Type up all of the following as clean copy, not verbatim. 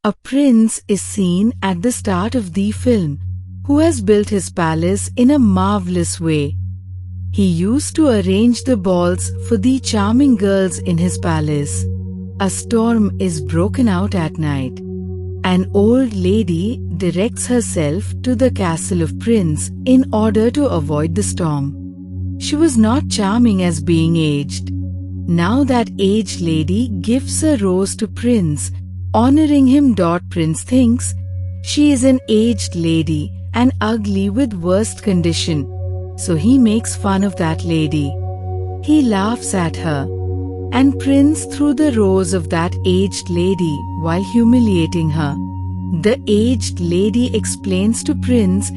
A prince is seen at the start of the film, who has built his palace in a marvelous way. He used to arrange the balls for the charming girls in his palace. A storm is broken out at night. An old lady directs herself to the castle of Prince in order to avoid the storm. She was not charming as being aged. Now that aged lady gives a rose to Prince, honoring him. Prince thinks she is an aged lady and ugly with worst condition, so he makes fun of that lady. He laughs at her, and Prince threw the rose of that aged lady while humiliating her. The aged lady explains to Prince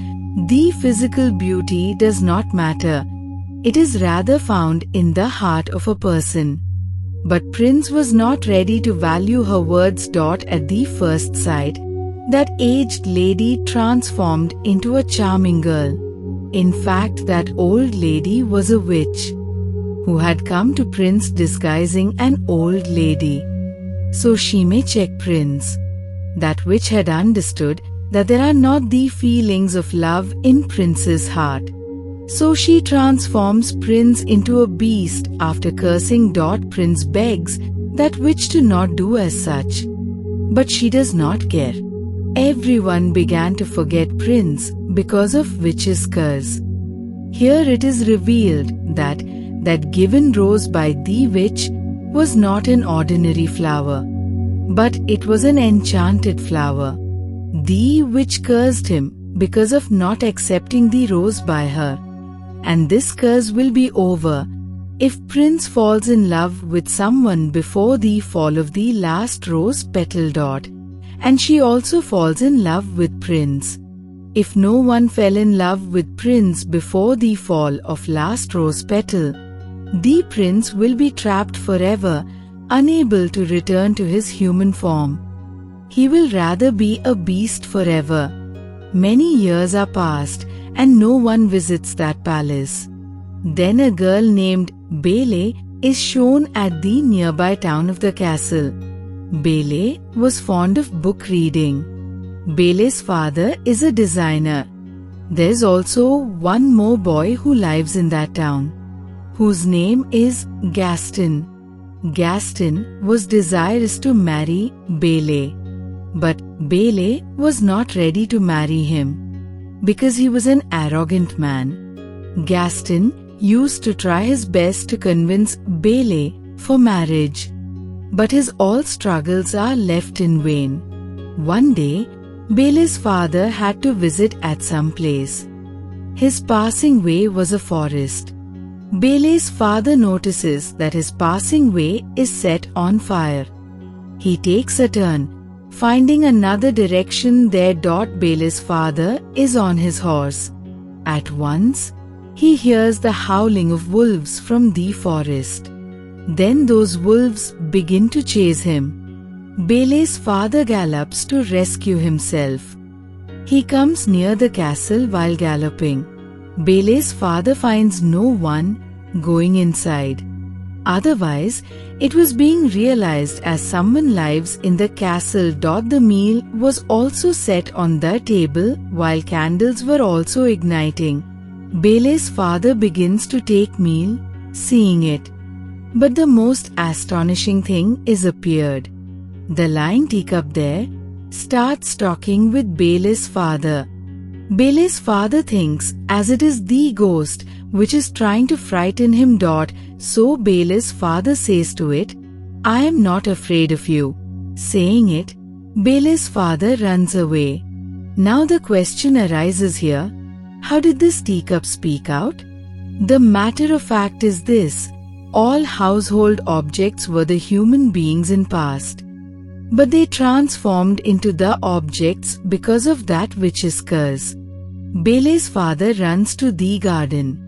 the physical beauty does not matter. It is rather found in the heart of a person. But Prince was not ready to value her words. At the first sight, that aged lady transformed into a charming girl. In fact, that old lady was a witch who had come to Prince disguising an old lady, so she may check Prince. That witch had understood that there are not the feelings of love in Prince's heart. So she transforms Prince into a beast after cursing. Prince begs that witch to not do as such, but she does not care. Everyone began to forget Prince because of witch's curse. Here it is revealed that that given rose by the witch was not an ordinary flower, but it was an enchanted flower. The witch cursed him because of not accepting the rose by her. And this curse will be over if Prince falls in love with someone before the fall of the last rose petal. And she also falls in love with Prince. If no one fell in love with Prince before the fall of last rose petal, the prince will be trapped forever, unable to return to his human form. He will rather be a beast forever. Many years are passed, and no one visits that palace. Then a girl named Bele is shown at the nearby town of the castle. Bele was fond of book reading. Bele's father is a designer. There's also one more boy who lives in that town, whose name is Gaston. Gaston was desirous to marry Bele, but Bele was not ready to marry him because he was an arrogant man. Gaston used to try his best to convince Bele for marriage, but his all struggles are left in vain. One day, Bele's father had to visit at some place. His passing way was a forest. Bele's father notices that his passing way is set on fire. He takes a turn, finding another direction there. Bele's father is on his horse. At once, he hears the howling of wolves from the forest. Then those wolves begin to chase him. Bele's father gallops to rescue himself. He comes near the castle while galloping. Bele's father finds no one going inside. Otherwise, it was being realized as someone lives in the castle. The meal was also set on the table while candles were also igniting. Bele's father begins to take meal, seeing it. But the most astonishing thing is appeared. The lying teacup there starts talking with Bele's father. Bele's father thinks as it is the ghost which is trying to frighten him. So Bele's father says to it, "I am not afraid of you." Saying it, Bele's father runs away. Now the question arises here, how did this teacup speak out? The matter of fact is this: all household objects were the human beings in past, but they transformed into the objects because of that witch's curse. Bele's father runs to the garden.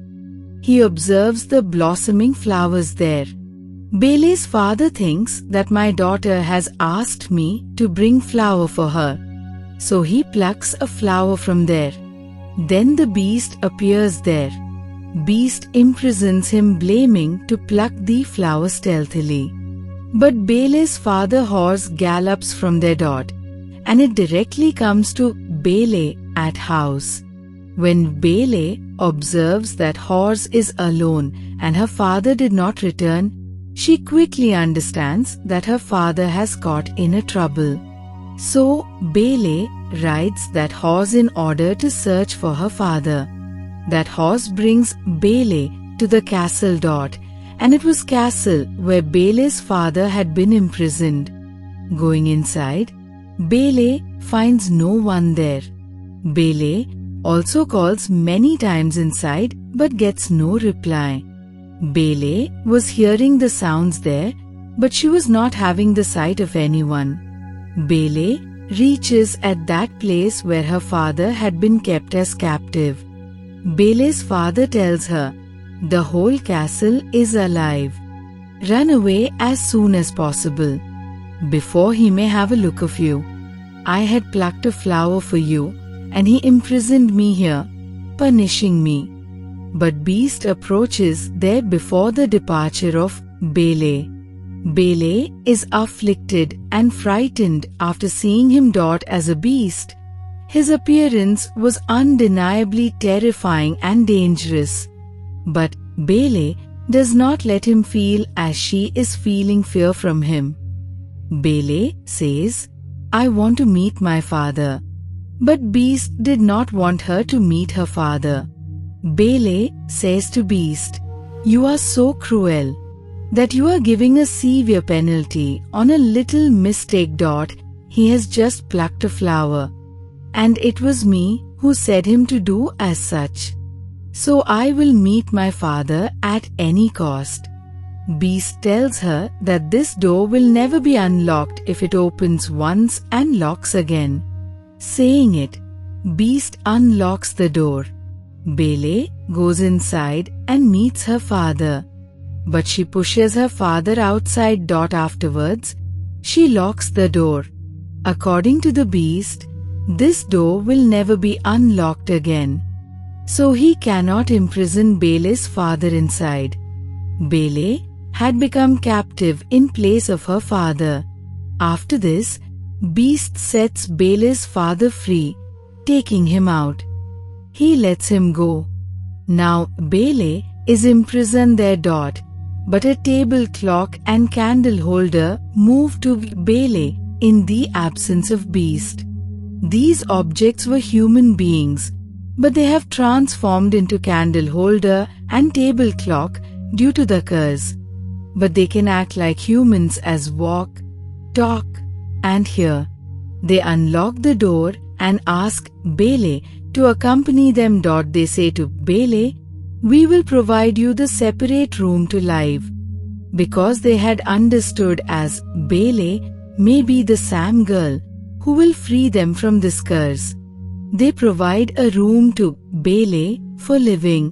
He observes the blossoming flowers there. Bele's father thinks that my daughter has asked me to bring flower for her, so he plucks a flower from there. Then the beast appears there. Beast imprisons him, blaming to pluck the flower stealthily. But Bele's father horse gallops from their. and it directly comes to Bele at house. When Bele observes that horse is alone and her father did not return, she quickly understands that her father has got in a trouble. So Bele rides that horse in order to search for her father. That horse brings Bele to the castle. And it was castle where Bele's father had been imprisoned. Going inside, Bele finds no one there. Bele also calls many times inside but gets no reply. Bele was hearing the sounds there, but she was not having the sight of anyone. Bele reaches at that place where her father had been kept as captive. Bele's father tells her, "The whole castle is alive. Run away as soon as possible, before he may have a look of you. I had plucked a flower for you, and he imprisoned me here, punishing me." But Beast approaches there before the departure of Bele. Bele is afflicted and frightened after seeing him as a beast. His appearance was undeniably terrifying and dangerous. But Bele does not let him feel as she is feeling fear from him. Bele says, "I want to meet my father." But Beast did not want her to meet her father. Bele says to Beast, "You are so cruel that you are giving a severe penalty on a little mistake. He has just plucked a flower, and it was me who said him to do as such. So I will meet my father at any cost." Beast tells her that this door will never be unlocked if it opens once and locks again. Saying it, Beast unlocks the door. Bele goes inside and meets her father. But she pushes her father outside. Afterwards, she locks the door. According to the Beast, this door will never be unlocked again. So he cannot imprison Bele's father inside. Bele had become captive in place of her father. After this, Beast sets Bele's father free, taking him out. He lets him go. Now Bele is imprisoned there. But a table clock and candle holder move to Bele in the absence of Beast. These objects were human beings, but they have transformed into candle holder and table clock due to the curse. But they can act like humans as walk, talk, and hear. They unlock the door and ask Bele to accompany them. They say to Bele, "We will provide you the separate room to live." Because they had understood as Bele may be the Sam girl who will free them from this curse. They provide a room to Bele for living.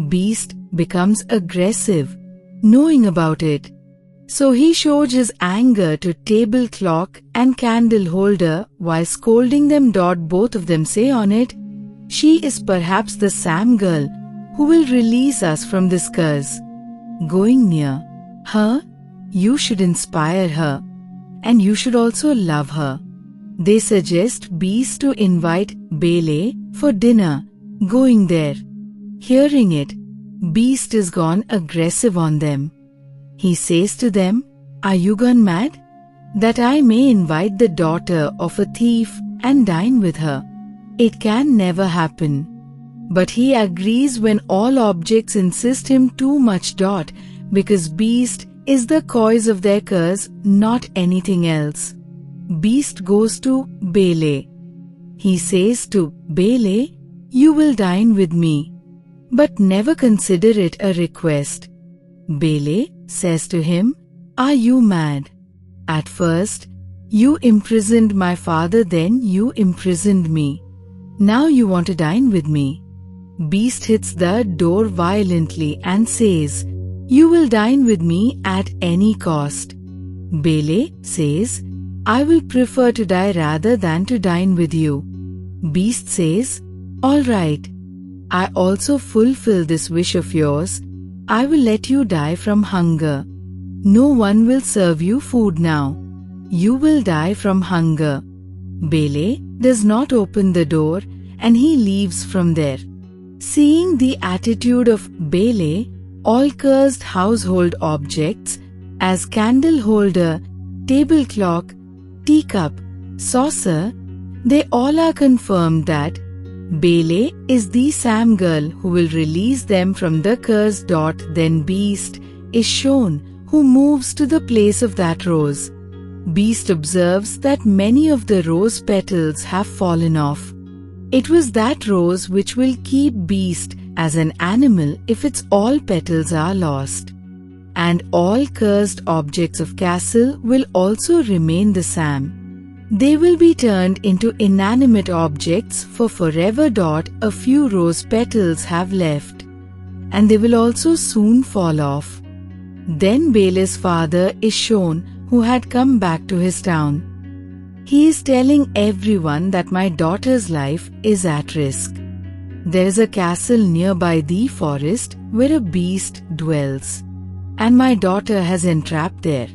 Beast becomes aggressive, knowing about it. So he shows his anger to table clock and candle holder while scolding them. Both of them say on it, "She is perhaps the Sam girl who will release us from this curse. Going near her, you should inspire her, and you should also love her." They suggest Beast to invite Bele for dinner. Going there, hearing it, Beast is gone aggressive on them. He says to them, "Are you gone mad? That I may invite the daughter of a thief and dine with her? It can never happen." But he agrees when all objects insist him too much. Because Beast is the cause of their curse, not anything else. Beast goes to Bele. He says to Bele, "You will dine with me, but never consider it a request." Bele says to him, "Are you mad? At first, you imprisoned my father, then you imprisoned me. Now you want to dine with me." Beast hits the door violently and says, "You will dine with me at any cost." Bele says, "I will prefer to die rather than to dine with you." Beast says, "All right. I also fulfill this wish of yours. I will let you die from hunger. No one will serve you food now. You will die from hunger." Bele does not open the door and he leaves from there. Seeing the attitude of Bele, all cursed household objects as candle holder, table clock, teacup, saucer, they all are confirmed that Bele is the Sam girl who will release them from the curse. Then Beast is shown, who moves to the place of that rose. Beast observes that many of the rose petals have fallen off. It was that rose which will keep Beast as an animal if its all petals are lost. And all cursed objects of castle will also remain the same. They will be turned into inanimate objects for forever. A few rose petals have left, and they will also soon fall off. Then Bele's father is shown, who had come back to his town. He is telling everyone that my daughter's life is at risk. There is a castle nearby the forest where a beast dwells, and my daughter has entrapped there.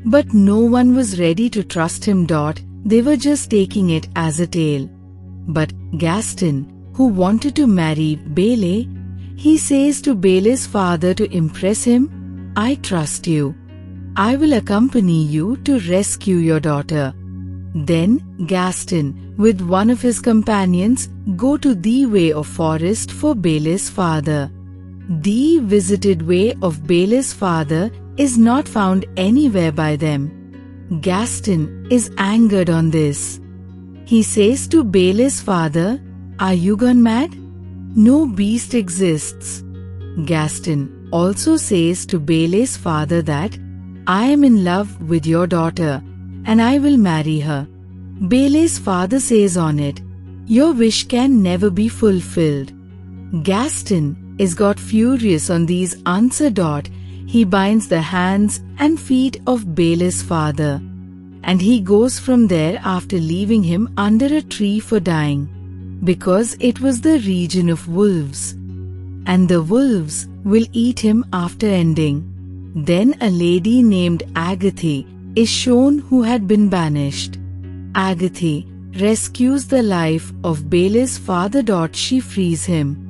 But no one was ready to trust him. They were just taking it as a tale. But Gaston, who wanted to marry Bele, he says to Bele's father to impress him, I trust you. I will accompany you to rescue your daughter. Then Gaston, with one of his companions, go to the way of forest for Bele's father. The visited way of Bele's father is not found anywhere by them. Gaston is angered on this. He says to Bele's father, Are you gone mad? No beast exists. Gaston also says to Bele's father that, I am in love with your daughter, and I will marry her. Bele's father says on it, Your wish can never be fulfilled. Gaston is got furious on these answer. He binds the hands and feet of Bele's father, and he goes from there after leaving him under a tree for dying, because it was the region of wolves, and the wolves will eat him after ending. Then a lady named Agathe is shown, who had been banished. Agathe rescues the life of Bele's father. She frees him.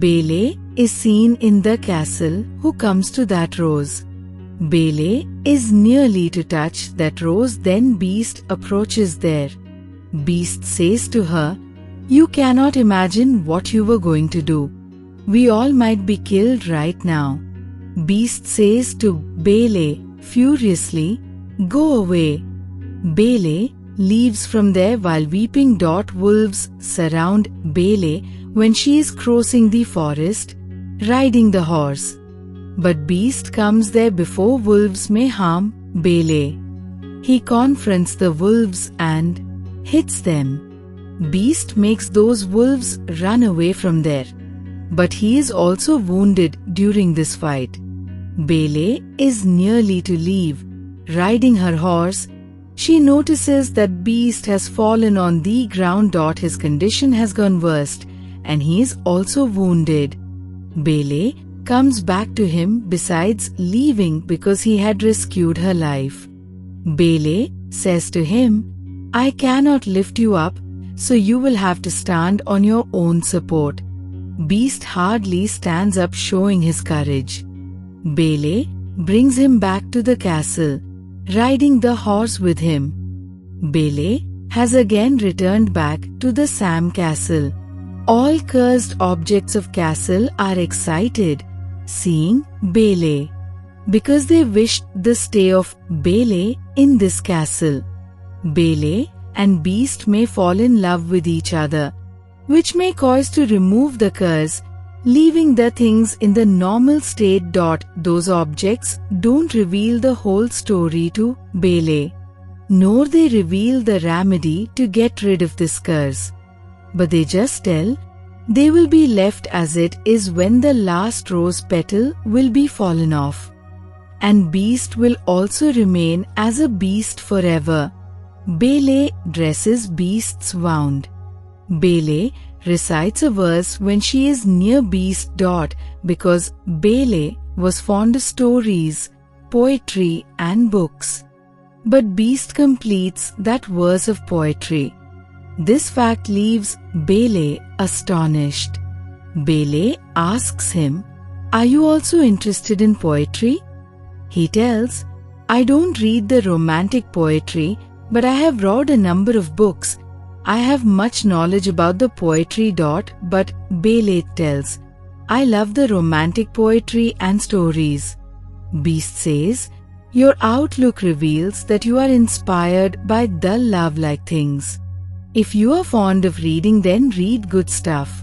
Bele is seen in the castle, who comes to that rose. Bele is nearly to touch that rose, then Beast approaches there. Beast says to her, You cannot imagine what you were going to do. We all might be killed right now. Beast says to Bele furiously, Go away. Bele leaves from there while weeping. Wolves surround Bele when she is crossing the forest, riding the horse. But Beast comes there before wolves may harm Bele. He confronts the wolves and hits them. Beast makes those wolves run away from there, but he is also wounded during this fight. Bele is nearly to leave. Riding her horse, she notices that Beast has fallen on the ground. His condition has gone worse, and he is also wounded. Bele comes back to him besides leaving because he had rescued her life. Bele says to him, I cannot lift you up, so you will have to stand on your own support. Beast hardly stands up, showing his courage. Bele brings him back to the castle, riding the horse with him. Bele has again returned back to the Sam castle. All cursed objects of castle are excited, seeing Bele, because they wished the stay of Bele in this castle. Bele and Beast may fall in love with each other, which may cause to remove the curse, leaving the things in the normal state. Those objects don't reveal the whole story to Bele, nor they reveal the remedy to get rid of this curse, but they just tell they will be left as it is when the last rose petal will be fallen off, and Beast will also remain as a beast forever. Bele dresses Beast's wound. Bele recites a verse when she is near Beast. Because Bele was fond of stories, poetry and books. But Beast completes that verse of poetry. This fact leaves Bele astonished. Bele asks him, "Are you also interested in poetry?" He tells, "I don't read the romantic poetry, but I have read a number of books. I have much knowledge about the poetry. But Bele tells, I love the romantic poetry and stories." Beast says, "Your outlook reveals that you are inspired by dull love-like things. If you are fond of reading, then read good stuff."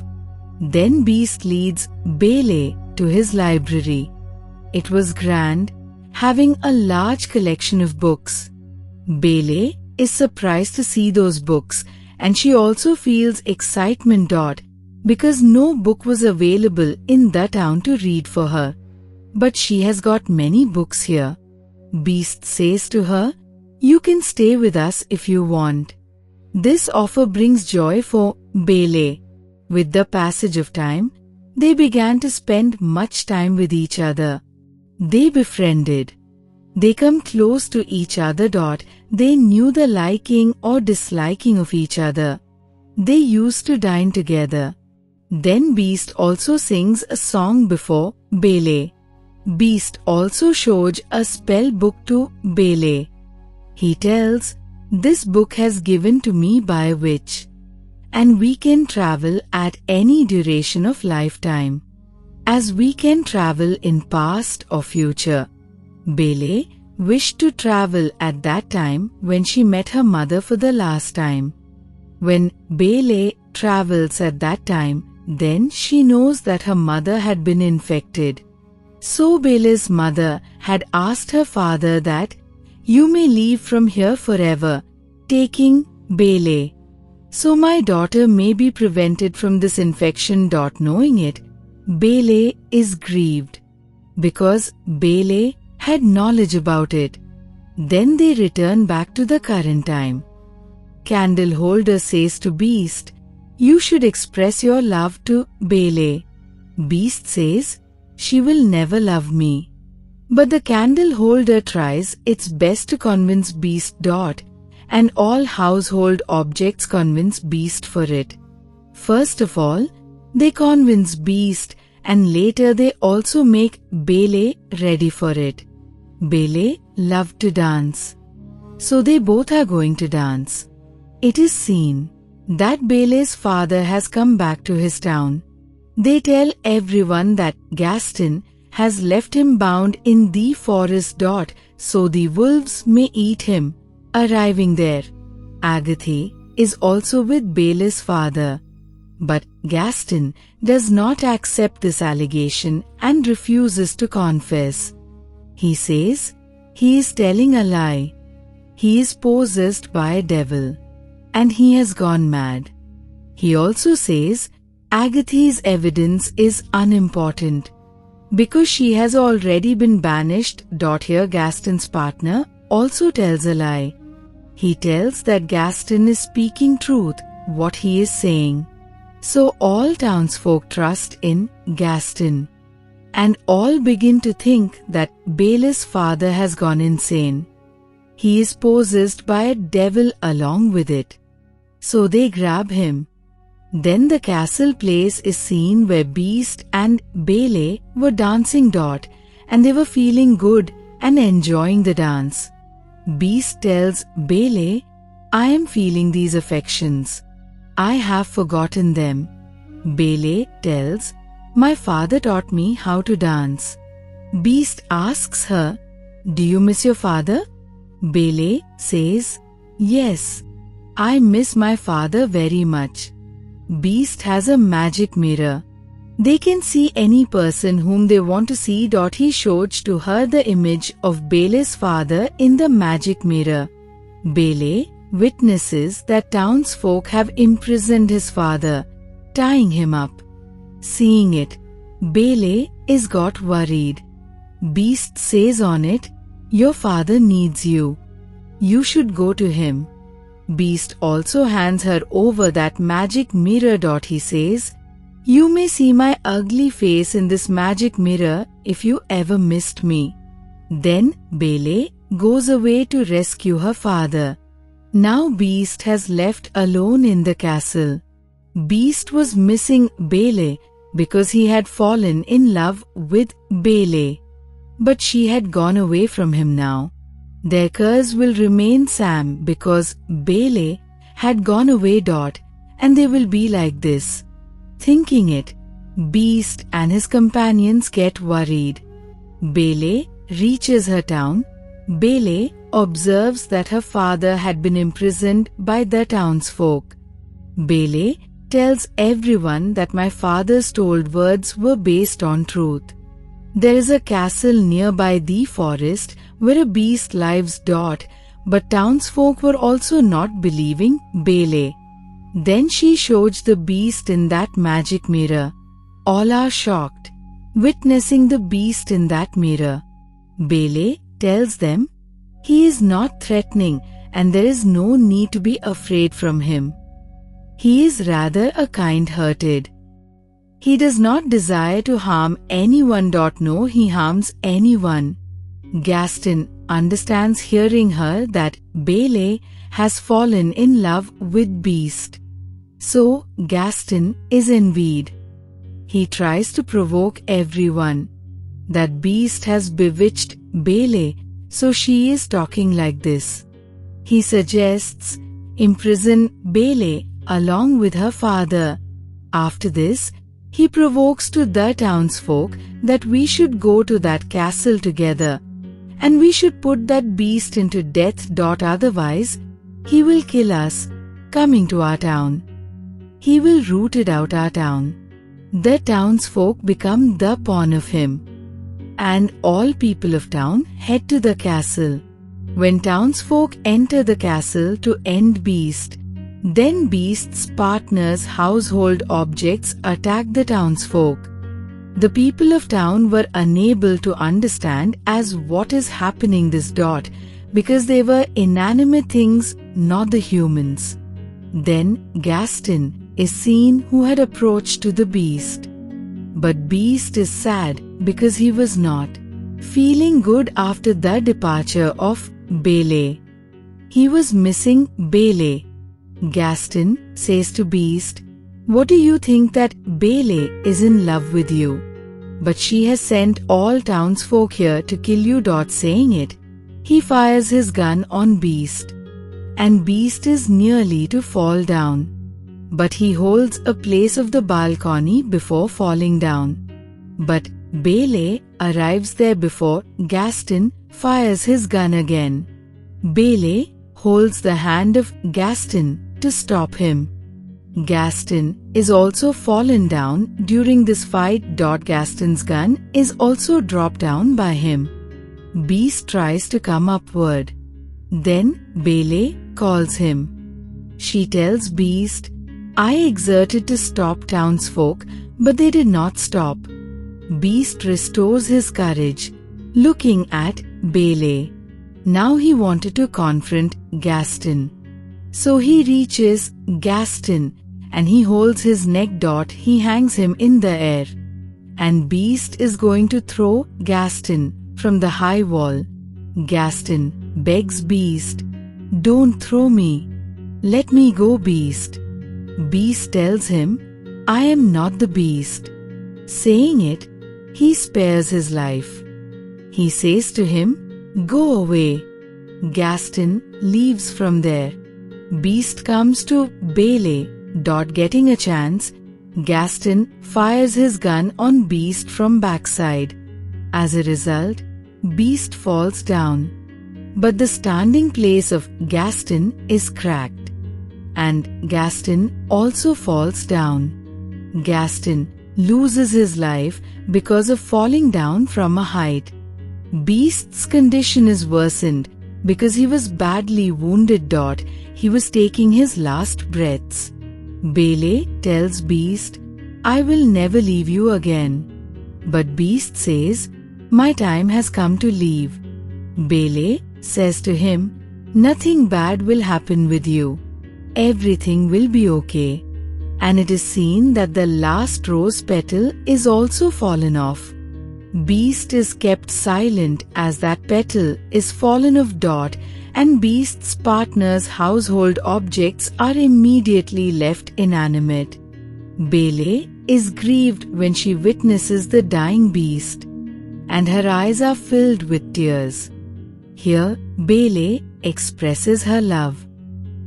Then Beast leads Bele to his library. It was grand, having a large collection of books. Bele is surprised to see those books, and she also feels excitement because no book was available in the town to read for her. But she has got many books here. Beast says to her, "You can stay with us if you want." This offer brings joy for Bele. With the passage of time, they began to spend much time with each other. They befriended. They come close to each other. They knew the liking or disliking of each other. They used to dine together. Then Beast also sings a song before Bele. Beast also showed a spell book to Bele. He tells, "This book has given to me by a witch, and we can travel at any duration of lifetime, as we can travel in past or future." Bele wished to travel at that time when she met her mother for the last time. When Bele travels at that time, then she knows that her mother had been infected. So Bele's mother had asked her father that, "You may leave from here forever, taking Bele, so my daughter may be prevented from this infection." Knowing it, Bele is grieved, because Bele had knowledge about it. Then they return back to the current time. Candle holder says to Beast, "You should express your love to Bele." Beast says, "She will never love me." But the candle holder tries its best to convince Beast. And all household objects convince Beast for it. First of all, they convince Beast, and later they also make Bele ready for it. Bele loved to dance, so they both are going to dance. It is seen that Bele's father has come back to his town. They tell everyone that Gaston has left him bound in the forest. So the wolves may eat him. Arriving there, Agathe is also with Bele's father. But Gaston does not accept this allegation and refuses to confess. He says he is telling a lie. He is possessed by a devil, and he has gone mad. He also says Agathe's evidence is unimportant, because she has already been banished. Here Gaston's partner also tells a lie. He tells that Gaston is speaking truth, what he is saying. So all townsfolk trust in Gaston, and all begin to think that Bele's father has gone insane. He is possessed by a devil along with it. So they grab him. Then the castle place is seen where Beast and Bele were dancing. And they were feeling good and enjoying the dance. Beast tells Bele, "I am feeling these affections. I have forgotten them." Bele tells, "My father taught me how to dance." Beast asks her, "Do you miss your father?" Bele says, "Yes, I miss my father very much." Beast has a magic mirror. They can see any person whom they want to see. He shows to her the image of Bele's father in the magic mirror. Bele witnesses that townsfolk have imprisoned his father, tying him up. Seeing it, Bele is got worried. Beast says on it, "Your father needs you. You should go to him." Beast also hands her over that magic mirror. He says, "You may see my ugly face in this magic mirror if you ever missed me." Then Bele goes away to rescue her father. Now Beast has left alone in the castle. Beast was missing Bele because he had fallen in love with Bele. But she had gone away from him now. Their curse will remain Sam because Bele had gone away. And they will be like this. Thinking it, Beast and his companions get worried. Bele reaches her town. Bele observes that her father had been imprisoned by the townsfolk. Bele tells everyone that my father's told words were based on truth. There is a castle nearby the forest where a beast lives. But townsfolk were also not believing Bele. Then she shows the beast in that magic mirror. All are shocked, witnessing the beast in that mirror. Bele tells them he is not threatening and there is no need to be afraid from him. He is rather a kind-hearted. He does not desire to harm anyone. No, he harms anyone. Gaston understands hearing her that Bele has fallen in love with Beast. So Gaston is envied. He tries to provoke everyone. That Beast has bewitched Bele, so she is talking like this. He suggests imprison Bele along with her father. After this, he provokes to the townsfolk that we should go to that castle together, and we should put that beast into death. Otherwise, he will kill us, coming to our town. He will root it out our town. The townsfolk become the pawn of him. And all people of town head to the castle. When townsfolk enter the castle to end Beast, then Beast's partner's household objects attack the townsfolk. The people of town were unable to understand as what is happening this. Because they were inanimate things, not the humans. Then Gaston is seen who had approached to the beast. But Beast is sad because he was not feeling good after the departure of Bele. He was missing Bele. Gaston says to Beast, "What do you think that Bele is in love with you? But she has sent all townsfolk here to kill you." Saying it, he fires his gun on Beast. And Beast is nearly to fall down. But he holds a place of the balcony before falling down. But Bele arrives there before Gaston fires his gun again. Bele holds the hand of Gaston to stop him. Gaston is also fallen down during this fight. Gaston's gun is also dropped down by him. Beast tries to come upward. Then Bele calls him. She tells Beast, "I exerted to stop townsfolk, but they did not stop." Beast restores his courage, looking at Bele. Now he wanted to confront Gaston. So he reaches Gaston and he holds his neck. He hangs him in the air. And Beast is going to throw Gaston from the high wall. Gaston begs Beast, "Don't throw me. Let me go, Beast." Beast tells him, "I am not the beast." Saying it, he spares his life. He says to him, "Go away." Gaston leaves from there. Beast comes to Bele. Getting a chance, Gaston fires his gun on Beast from backside. As a result, Beast falls down. But the standing place of Gaston is cracked. And Gaston also falls down. Gaston loses his life because of falling down from a height. Beast's condition is worsened because he was badly wounded. He was taking his last breaths. Bele tells Beast, "I will never leave you again." But Beast says, "My time has come to leave." Bele says to him, "Nothing bad will happen with you. Everything will be okay." And it is seen that the last rose petal is also fallen off. Beast is kept silent as that petal is fallen of Dot, and Beast's partner's household objects are immediately left inanimate. Bele is grieved when she witnesses the dying Beast, and her eyes are filled with tears. Here, Bele expresses her love.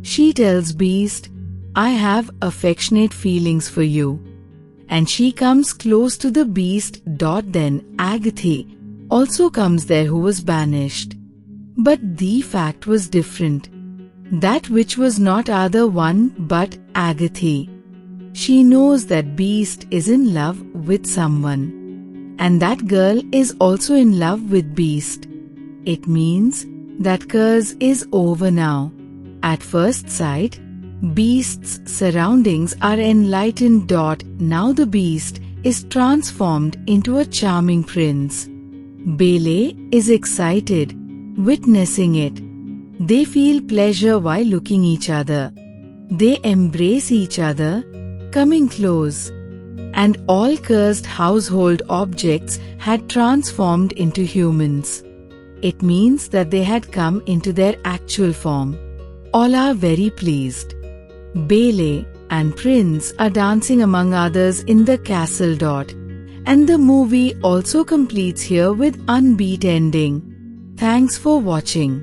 She tells Beast, "I have affectionate feelings for you." And she comes close to the Beast. Then Agathe also comes there, who was banished. But the fact was different. That which was not other one but Agathe. She knows that Beast is in love with someone, and that girl is also in love with Beast. It means that curse is over now. At first sight, Beast's surroundings are enlightened. Now the Beast is transformed into a charming prince. Bele is excited, witnessing it. They feel pleasure while looking each other. They embrace each other, coming close. And all cursed household objects had transformed into humans. It means that they had come into their actual form. All are very pleased. Bele and Prince are dancing among others in the castle. And the movie also completes here with unbeat ending. Thanks for watching.